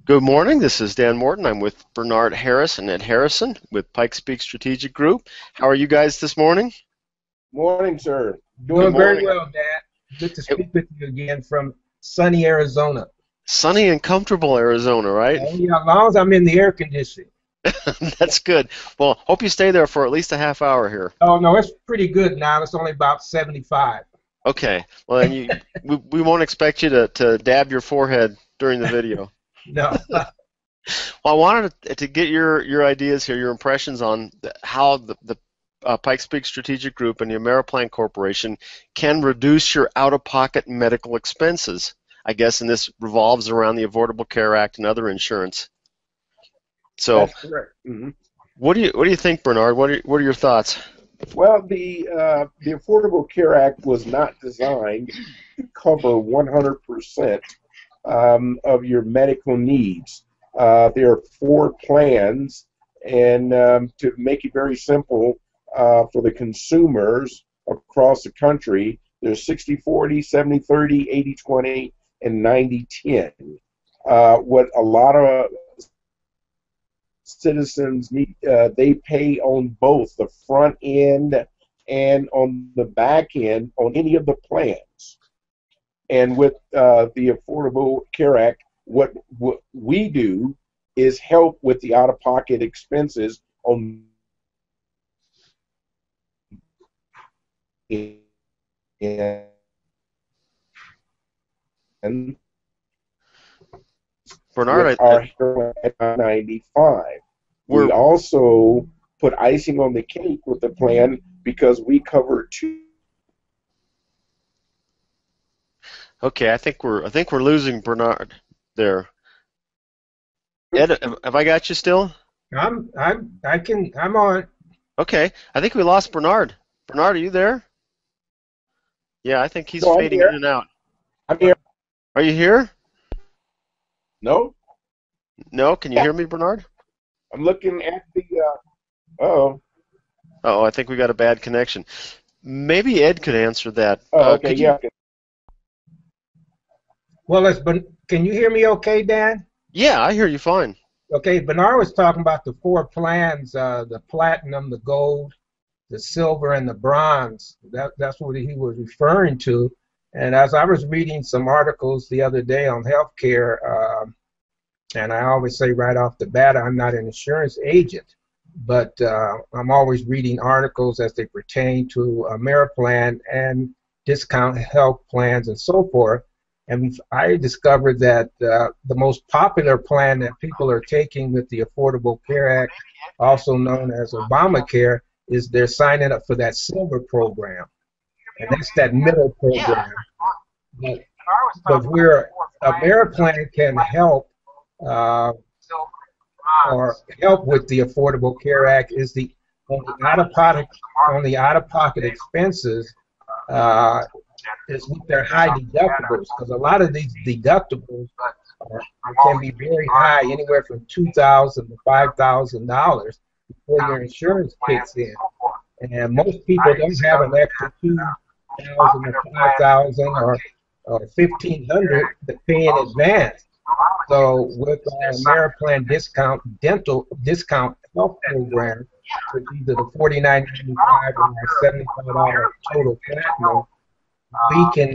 Good morning. This is Dan Morton. I'm with Bernard Harris and Ed Harrison with Pikes Peak Strategic Group. How are you guys this morning? Morning, sir. Doing very well, Dad. Good to speak with you again from sunny Arizona. Sunny and comfortable Arizona, right? Oh, yeah, as long as I'm in the air conditioning. That's good. Well, hope you stay there for at least a half hour here. Oh, no, it's pretty good now. It's only about 75. Okay. Well, then we won't expect you to dab your forehead during the video. No. Well, I wanted to get your ideas here, your impressions on how the Pikes Peak Strategic Group and the AmeriPlan Corporation can reduce your out-of-pocket medical expenses. I guess, and this revolves around the Affordable Care Act and other insurance. So, that's correct. Mm-hmm. What do you think, Bernard? What are your thoughts? Well, the Affordable Care Act was not designed to cover 100% of your medical needs. There are 4 plans, and to make it very simple for the consumers across the country, there's 60-40, 70-30, 80-20, and 90-10. What a lot of citizens need, they pay on both the front end and on the back end on any of the plans. And with the Affordable Care Act, what we do is help with the out-of-pocket expenses on and Bernard, our 95. We also put icing on the cake with the plan because we cover 2. Okay, I think we're losing Bernard there. Ed, have I got you still? I'm on. Okay, I think we lost Bernard. Bernard, are you there? Yeah, I think he's fading in and out. I'm here. Are you here? No. No, can you hear me, Bernard? I'm looking at the. Uh-oh. Oh, I think we got a bad connection. Maybe Ed could answer that. Oh, okay, yeah. Well, can you hear me okay, Dan? Yeah, I hear you fine. Okay, Bernard was talking about the 4 plans, the platinum, the gold, the silver, and the bronze. That's what he was referring to. And as I was reading some articles the other day on healthcare, and I always say right off the bat, I'm not an insurance agent, but I'm always reading articles as they pertain to AmeriPlan and discount health plans and so forth. And I discovered that the most popular plan that people are taking with the Affordable Care Act, also known as Obamacare, is they're signing up for that silver program. And that's that middle program. But where AmeriPlan can help or help with the Affordable Care Act is on the out-of-pocket expenses is with their high deductibles, because a lot of these deductibles can be very high, anywhere from $2,000 to $5,000 before your insurance kicks in. And most people don't have an extra $2,000 or $5,000 or $1,500 to pay in advance. So with our AmeriPlan discount health program, with either the $49.95 or $75 total platinum, we can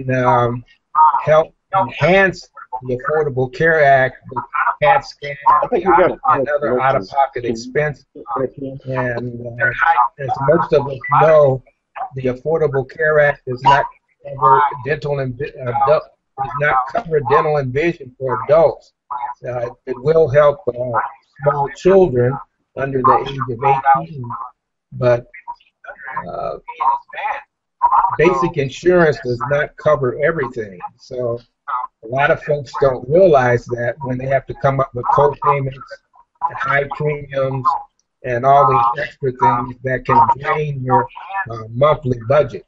help enhance the Affordable Care Act with CAT scan and other out-of-pocket expenses. And as most of us know, the Affordable Care Act does not cover dental and vision for adults. It will help small children under the age of 18, but basic insurance does not cover everything. So a lot of folks don't realize that when they have to come up with co-payments, high premiums, and all these extra things that can drain your monthly budget.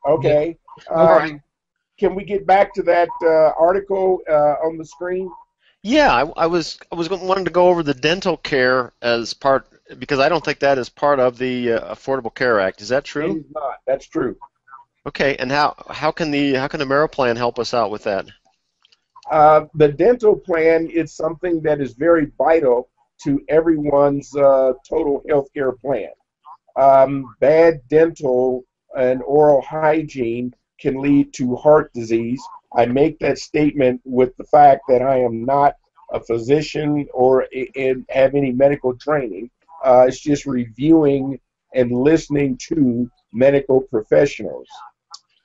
Okay. Can we get back to that article on the screen? Yeah, I was wanting to go over the dental care as part, because I don't think that is part of the Affordable Care Act. Is that true? It is not. That's true. Okay, and how can AmeriPlan help us out with that? The dental plan is something that is very vital to everyone's total health care plan. Bad dental and oral hygiene can lead to heart disease. I make that statement with the fact that I am not a physician or have any medical training. It's just reviewing and listening to medical professionals.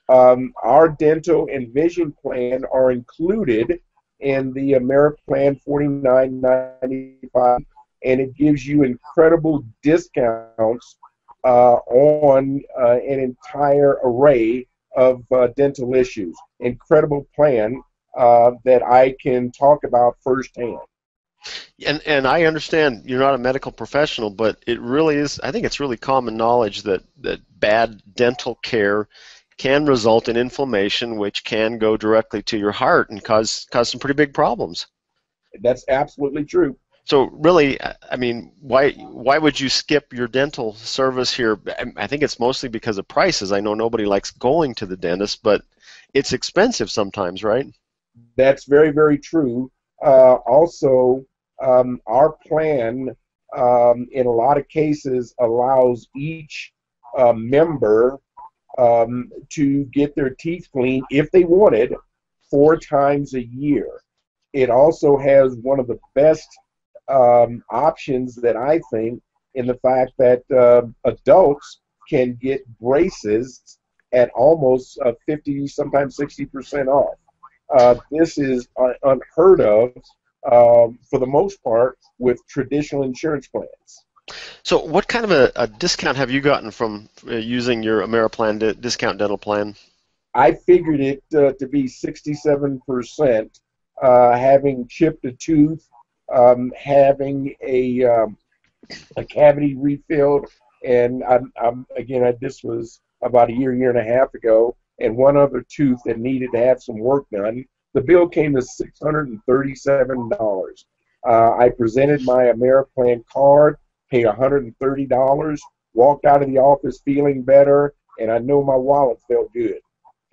Our dental and vision plan are included in the AmeriPlan 49.95, and it gives you incredible discounts on an entire array of dental issues. Incredible plan that I can talk about firsthand. And I understand you're not a medical professional, but it really is. I think it's really common knowledge that bad dental care can result in inflammation, which can go directly to your heart and cause some pretty big problems. That's absolutely true. So really, I mean, why would you skip your dental service here? I think it's mostly because of prices. I know nobody likes going to the dentist, but it's expensive sometimes, right? That's very, very true. Also, our plan, in a lot of cases, allows each member to get their teeth cleaned, if they wanted, 4 times a year. It also has one of the best options that I think, in the fact that adults can get braces at almost 50, sometimes 60% off. This is unheard of for the most part with traditional insurance plans. So what kind of a discount have you gotten from using your AmeriPlan discount dental plan? I figured it to be 67%, having chipped a tooth, having a cavity refilled, and this was about a year and a half ago, and one other tooth that needed to have some work done. The bill came to $637. I presented my AmeriPlan card, paid $130, walked out of the office feeling better, and I know my wallet felt good.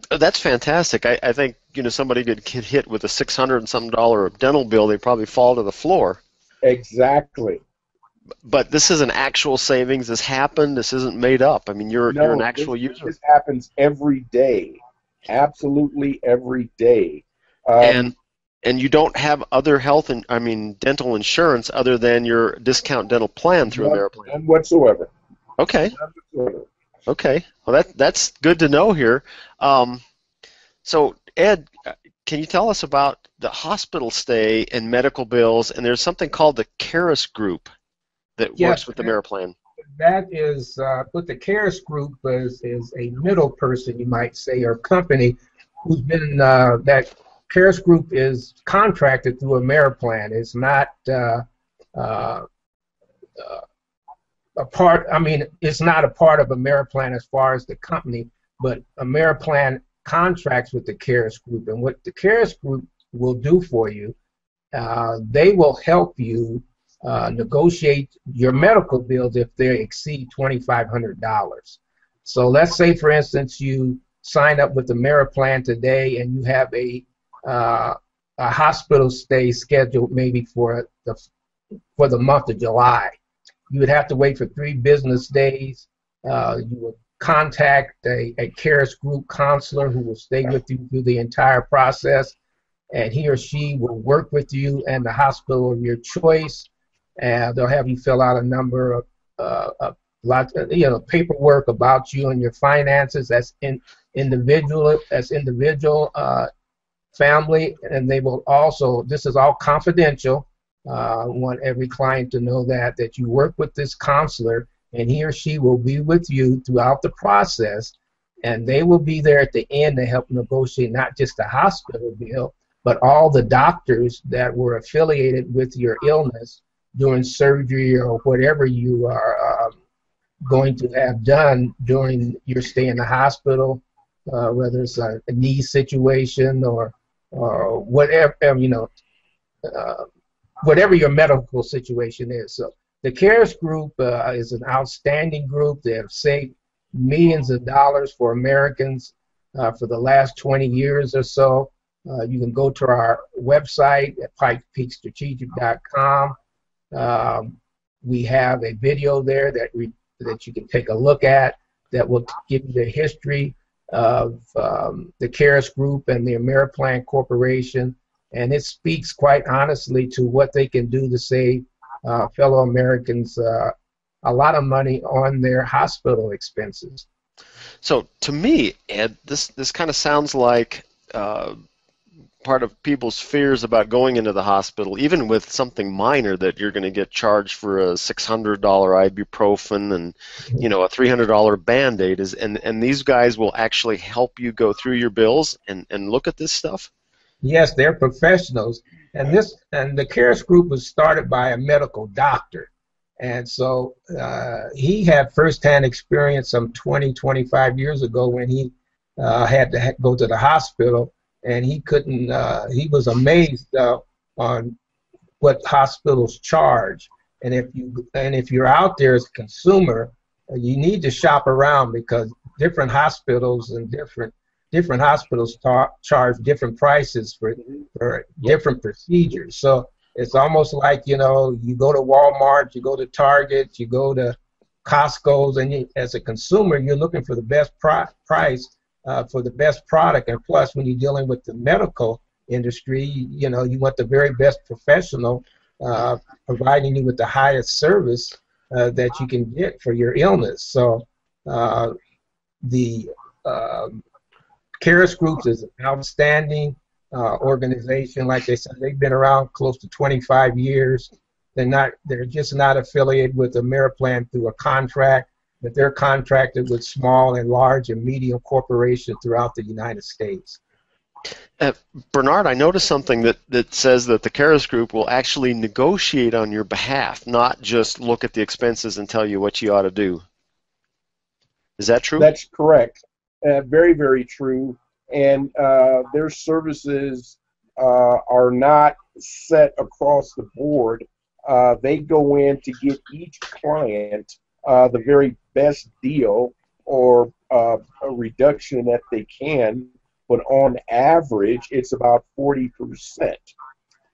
That's fantastic. I think somebody could get hit with a $600 and some dental bill, they probably fall to the floor. Exactly. But this is an actual savings. This happened. This isn't made up. I mean, you're an actual user. This happens every day, absolutely every day. And you don't have other dental insurance other than your discount dental plan through AmeriPlan. None whatsoever. Okay. None whatsoever. Okay. Well, that's good to know here. So, Ed, can you tell us about the hospital stay and medical bills? And there's something called the CARES group that works with AmeriPlan. That is what the CARES group is a middle person, you might say, or company who's been that CARES group is contracted through AmeriPlan. It's not a part. I mean, it's not a part of AmeriPlan as far as the company, but AmeriPlan contracts with the CARES group, and what the CARES group will do for you, they will help you negotiate your medical bills if they exceed $2,500. So let's say, for instance, you sign up with AmeriPlan today and you have a hospital stay scheduled maybe for the month of July. You would have to wait for 3 business days. You would contact a CARES group counselor who will stay with you through the entire process, and he or she will work with you and the hospital of your choice. And they'll have you fill out a number of paperwork about you and your finances as individual family, and they will also, this is all confidential. I want every client to know that you work with this counselor, and he or she will be with you throughout the process, and they will be there at the end to help negotiate not just the hospital bill, but all the doctors that were affiliated with your illness during surgery or whatever you are going to have done during your stay in the hospital, whether it's a knee situation or whatever, whatever your medical situation is. So the CARES group is an outstanding group. They have saved millions of dollars for Americans for the last 20 years or so. You can go to our website at pikespeakstrategic.com. We have a video there that you can take a look at that will give you the history of the CARES Group and the AmeriPlan Corporation, and it speaks quite honestly to what they can do to save fellow Americans a lot of money on their hospital expenses. So to me, Ed, this kind of sounds like part of people's fears about going into the hospital, even with something minor, that you're going to get charged for a $600 ibuprofen and a $300 Band-Aid, and these guys will actually help you go through your bills and look at this stuff. Yes, they're professionals, and the CARES Group was started by a medical doctor, and so he had firsthand experience some 25 years ago when he had to go to the hospital. And he couldn't. He was amazed on what hospitals charge. And if you're out there as a consumer, you need to shop around, because different hospitals and different hospitals charge different prices for different procedures. So it's almost like you go to Walmart, you go to Target, you go to Costco's, and as a consumer, you're looking for the best price. For the best product, and plus when you're dealing with the medical industry, you want the very best professional providing you with the highest service that you can get for your illness. So the CARES Groups is an outstanding organization. Like they said, they've been around close to 25 years. They're just not affiliated with AmeriPlan through a contract, but they're contracted with small and large and medium corporations throughout the United States. Bernard, I noticed something that says that the CARES Group will actually negotiate on your behalf, not just look at the expenses and tell you what you ought to do. Is that true? That's correct. Very, very true. And their services are not set across the board. They go in to get each client the very best deal or a reduction that they can, but on average, it's about 40%.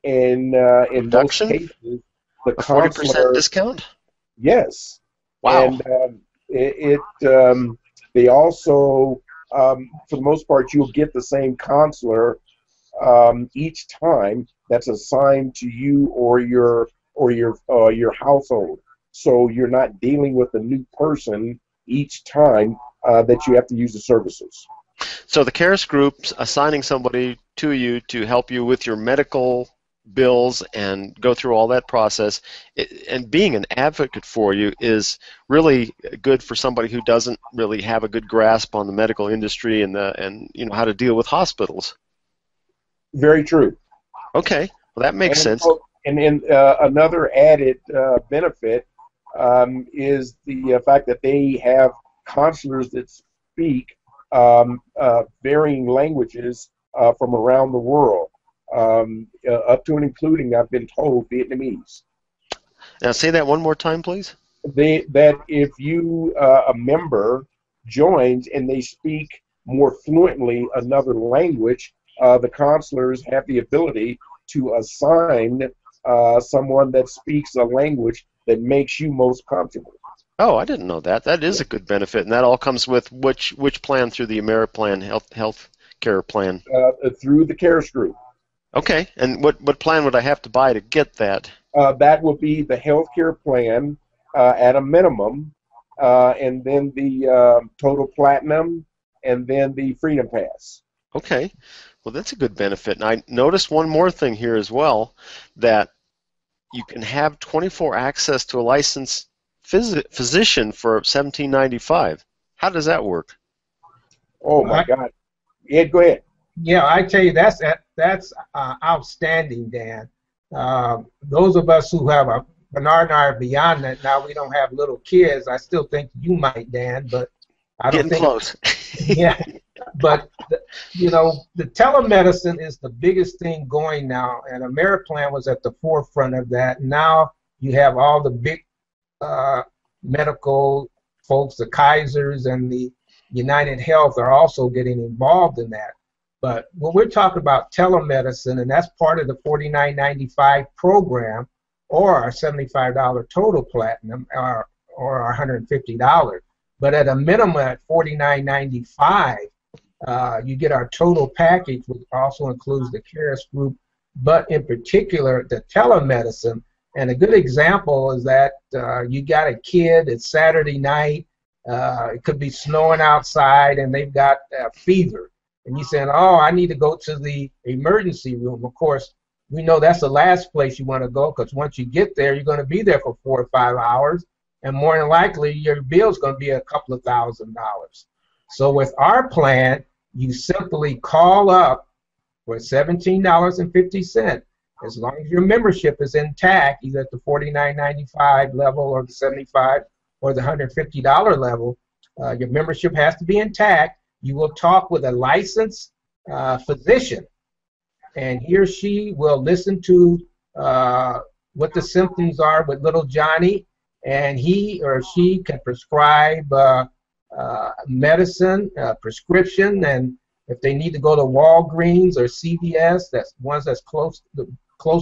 And in most cases, the 40% discount? Yes. Wow. And they also, for the most part, you'll get the same counselor each time that's assigned to you or your household. So you're not dealing with a new person each time that you have to use the services. So the CARES Group's assigning somebody to you to help you with your medical bills and go through all that process, and being an advocate for you is really good for somebody who doesn't really have a good grasp on the medical industry and how to deal with hospitals. Very true. Okay, well that makes sense. And another added benefit is the fact that they have counselors that speak varying languages from around the world, up to and including, I've been told, Vietnamese. Now say that one more time, please. That if you, a member, joins and they speak more fluently another language, the counselors have the ability to assign someone that speaks a language that makes you most comfortable. Oh, I didn't know that. That is a good benefit, and that all comes with which plan through the AmeriPlan health care plan? Through the CARES Group. Okay, and what plan would I have to buy to get that? That would be the health care plan at a minimum, and then the Total Platinum, and then the Freedom Pass. Okay, well that's a good benefit. And I noticed one more thing here as well, that you can have 24 access to a licensed physician for $17.95. How does that work? Oh my God! Ed, go ahead. Yeah, I tell you that's outstanding, Dan. Those of us who have Bernard and I are beyond that now. We don't have little kids. I still think you might, Dan, but I don't Getting think. Close. Yeah, but the telemedicine is the biggest thing going now, and AmeriPlan was at the forefront of that. Now you have all the big medical folks, the Kaisers and the United Health are also getting involved in that. But when we're talking about telemedicine, and that's part of the $49.95 program, or our $75 total platinum, or our $150. But at a minimum at $49.95, you get our total package, which also includes the CARES group, but in particular the telemedicine. And a good example is that you got a kid, it's Saturday night, it could be snowing outside, and they've got fever. And you're saying, oh, I need to go to the emergency room. Of course, we know that's the last place you want to go, because once you get there, you're going to be there for 4 or 5 hours, and more than likely your bill's going to be a couple of $1,000. So with our plan, you simply call up for $17.50. As long as your membership is intact, either at the $49.95 level or the $75 or the $150 level, your membership has to be intact. You will talk with a licensed physician, and he or she will listen to what the symptoms are with little Johnny, and he or she can prescribe medicine, prescription, and if they need to go to Walgreens or CVS, that's ones that's close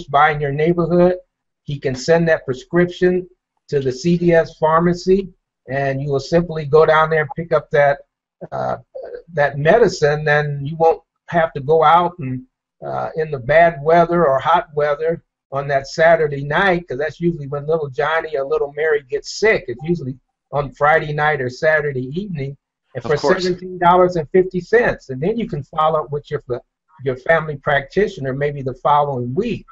by in your neighborhood, he can send that prescription to the CVS pharmacy, and you will simply go down there and pick up that medicine, and you won't have to go out and in the bad weather or hot weather on that Saturday night, because that's usually when little Johnny or little Mary gets sick. It's usually on Friday night or Saturday evening, and for $17.50, and then you can follow up with your family practitioner maybe the following week.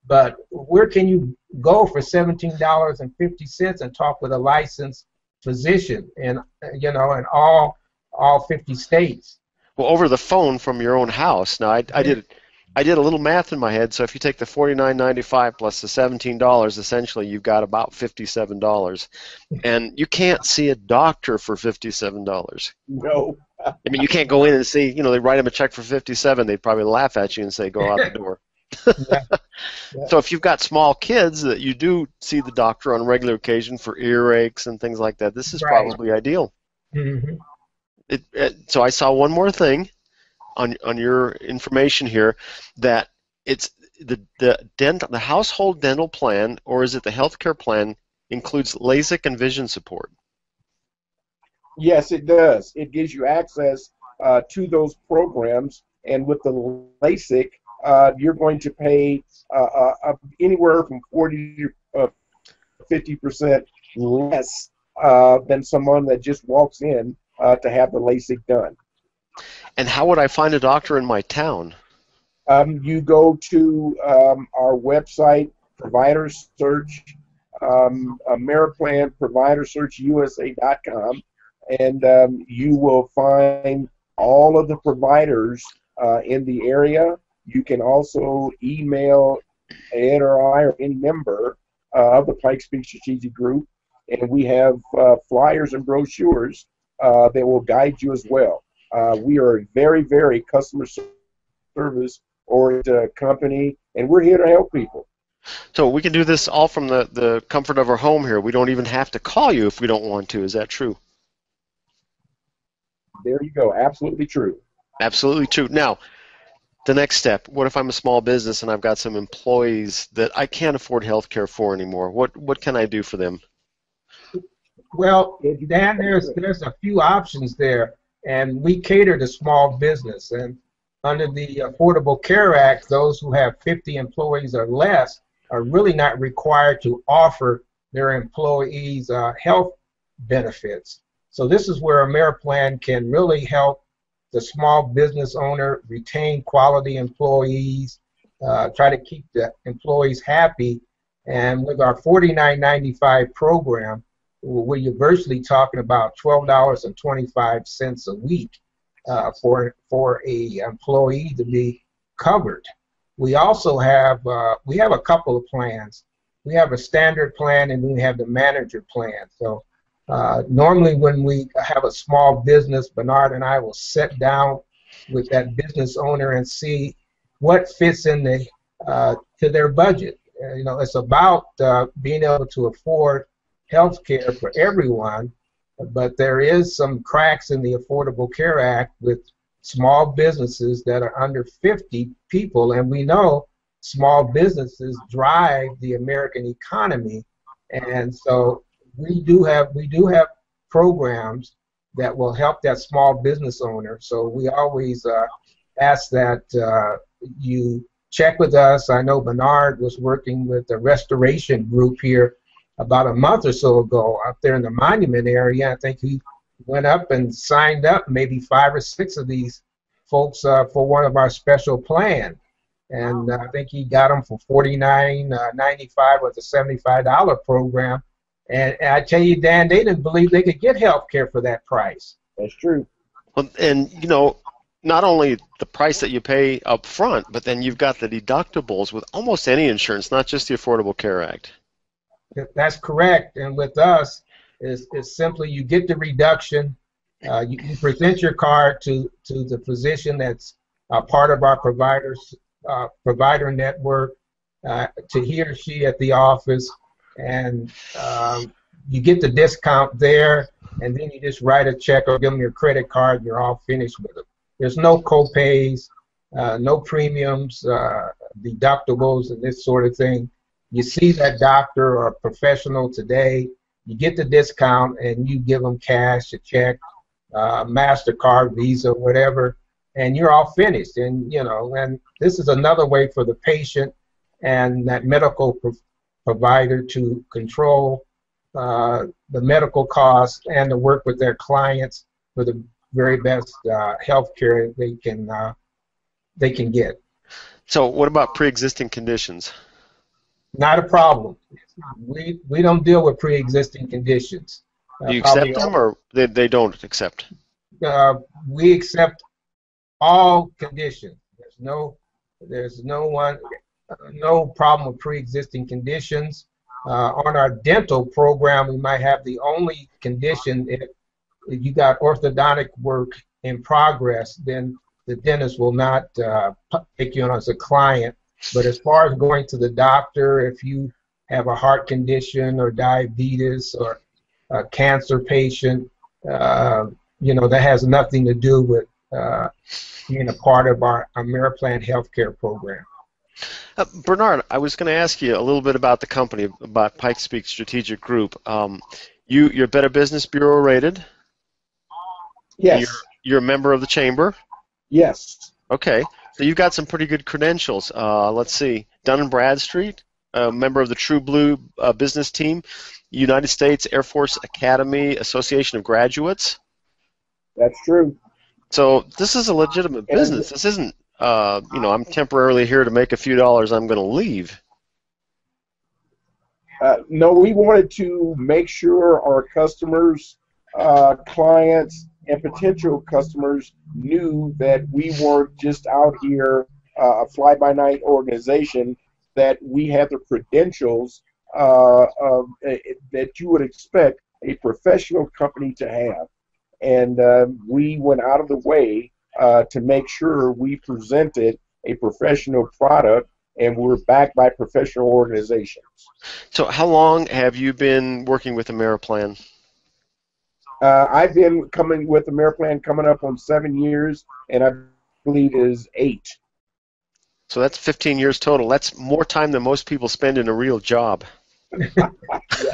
But where can you go for $17.50 and talk with a licensed physician in in all 50 states? Well, over the phone from your own house. Now, I did a little math in my head. So if you take the $49.95 plus the $17, essentially you've got about $57, and you can't see a doctor for $57. No. I mean, you can't go in and see. They write them a check for $57. They'd probably laugh at you and say, "Go out the door." Yeah. So if you've got small kids that you do see the doctor on a regular occasion for earaches and things like that, this is probably ideal. Mm-hmm. So I saw one more thing on your information here, that it's the household dental plan, or is it the healthcare plan, includes LASIK and vision support. Yes, it does. It gives you access to those programs, and with the LASIK, you're going to pay anywhere from 40 to 50% less than someone that just walks in to have the LASIK done. And how would I find a doctor in my town? You go to our website, Provider Search, AmeriPlan Provider Search USA.com, and you will find all of the providers in the area. You can also email Ed or I or any member of the Pikes Peak Strategic Group, and we have flyers and brochures that will guide you as well. We are a very, very customer service-oriented company, and we're here to help people. So we can do this all from the comfort of our home here. We don't even have to call you if we don't want to. Is that true? There you go. Absolutely true. Absolutely true. Now, the next step, what if I'm a small business and I've got some employees that I can't afford health care for anymore? What can I do for them? Well, Dan, there's a few options there, and we cater to small business. And under the Affordable Care Act, those who have 50 employees or less are really not required to offer their employees health benefits. So this is where AmeriPlan can really help the small business owner retain quality employees, try to keep the employees happy. And with our $49.95 program, where you're virtually talking about $12.25 a week for a employee to be covered. We also have a couple of plans. We have a standard plan, and then we have the manager plan. So normally when we have a small business, Bernard and I will sit down with that business owner and see what fits in to their budget. It's about being able to afford health care for everyone, but there is some cracks in the Affordable Care Act with small businesses that are under 50 people, and we know small businesses drive the American economy, and so we do have programs that will help that small business owner. So we always ask that you check with us. I know Bernard was working with the restoration group here about a month or so ago up there in the Monument area. I think he went up and signed up maybe 5 or 6 of these folks for one of our special plans. And I think he got them for $49.95 with a $75 program. And I tell you, Dan, they didn't believe they could get health care for that price. That's true. Well, and you know, not only the price that you pay up front, but then you've got the deductibles with almost any insurance, not just the Affordable Care Act. That's correct. And with us, it's simply you get the reduction. You present your card to the physician that's part of our provider network, to he or she at the office, and you get the discount there, and then you just write a check or give them your credit card, and you're all finished with it. There's no co-pays, no premiums, deductibles, and this sort of thing. You see that doctor or professional today, you get the discount, and you give them cash, a check, MasterCard, Visa, whatever, and you're all finished. And you know, and this is another way for the patient and that medical provider to control the medical costs and to work with their clients for the very best health care they can get. So what about pre-existing conditions? Not a problem. We don't deal with pre-existing conditions. Do you accept them, or they don't accept? We accept all conditions. There's no problem with pre-existing conditions. On our dental program, we might have the only condition if you got orthodontic work in progress, then the dentist will not take you on as a client. But as far as going to the doctor, if you have a heart condition or diabetes or a cancer patient, you know, that has nothing to do with being a part of our AmeriPlan healthcare program. Bernard, I was going to ask you a little bit about the company, about Pikes Peak Strategic Group. You're Better Business Bureau rated? Yes. You're a member of the chamber? Yes. Okay. So you've got some pretty good credentials. Let's see. Dun & Bradstreet, a member of the True Blue business team, United States Air Force Academy Association of Graduates. That's true. So this is a legitimate business. This isn't, you know, I'm temporarily here to make a few dollars, I'm going to leave. No, we wanted to make sure our customers, clients, and potential customers knew that we weren't just out here a fly-by-night organization, that we had the credentials that you would expect a professional company to have. And we went out of the way to make sure we presented a professional product, and we're backed by professional organizations. So how long have you been working with AmeriPlan? I've been coming with AmeriPlan coming up on 7 years, and I believe it is 8. So that's 15 years total. That's more time than most people spend in a real job.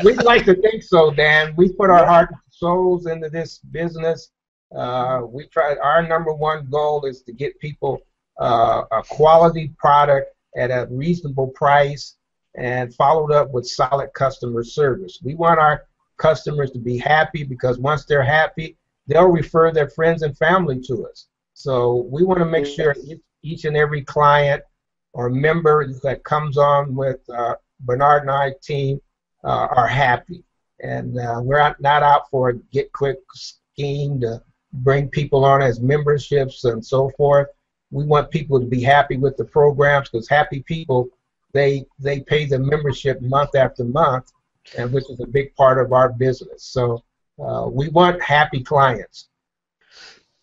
We'd like to think so, Dan. We put our heart and souls into this business. We try. Our number one goal is to get people a quality product at a reasonable price, and followed up with solid customer service. We want our customers to be happy, because once they're happy, they'll refer their friends and family to us. So we want to make sure each and every client or member that comes on with Bernard and I team are happy. And we're not out for a get-quick scheme to bring people on as memberships and so forth. We want people to be happy with the programs, because happy people, they pay the membership month after month, and which is a big part of our business. So we want happy clients.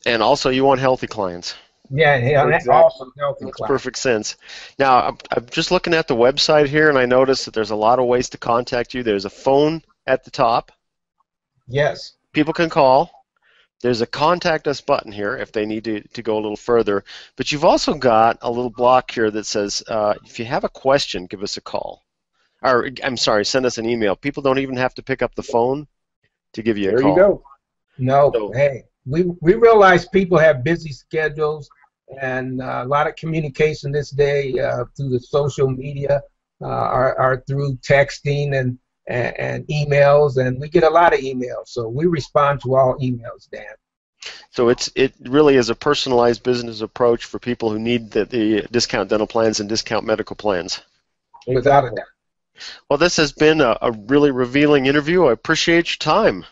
And also you want healthy clients. Yeah, Exactly. also healthy Makes clients. perfect sense. Now, I'm just looking at the website here, and I noticed that there's a lot of ways to contact you. There's a phone at the top. Yes. People can call. There's a contact us button here if they need to go a little further. But you've also got a little block here that says, if you have a question, give us a call. Or, I'm sorry, send us an email. People don't even have to pick up the phone to give you a call. There you go. No, So, hey, we realize people have busy schedules and a lot of communication this day through the social media are through texting and emails, and we get a lot of emails. So we respond to all emails, Dan. so it really is a personalized business approach for people who need the discount dental plans and discount medical plans. Without a doubt. Well, this has been a really revealing interview. I appreciate your time.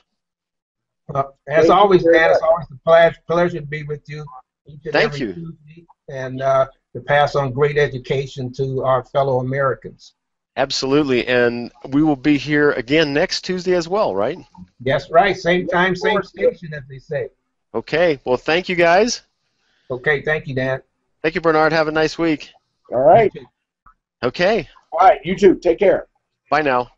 As always, Dan, it's always a pleasure to be with you each and Thank every you. Tuesday, and to pass on great education to our fellow Americans. Absolutely, and we will be here again next Tuesday as well, right? That's right. Same time, same station, as they say. Okay, well, thank you guys. Okay, thank you, Dan. Thank you, Bernard. Have a nice week. All right. Okay, All right. You too. Take care. bye now.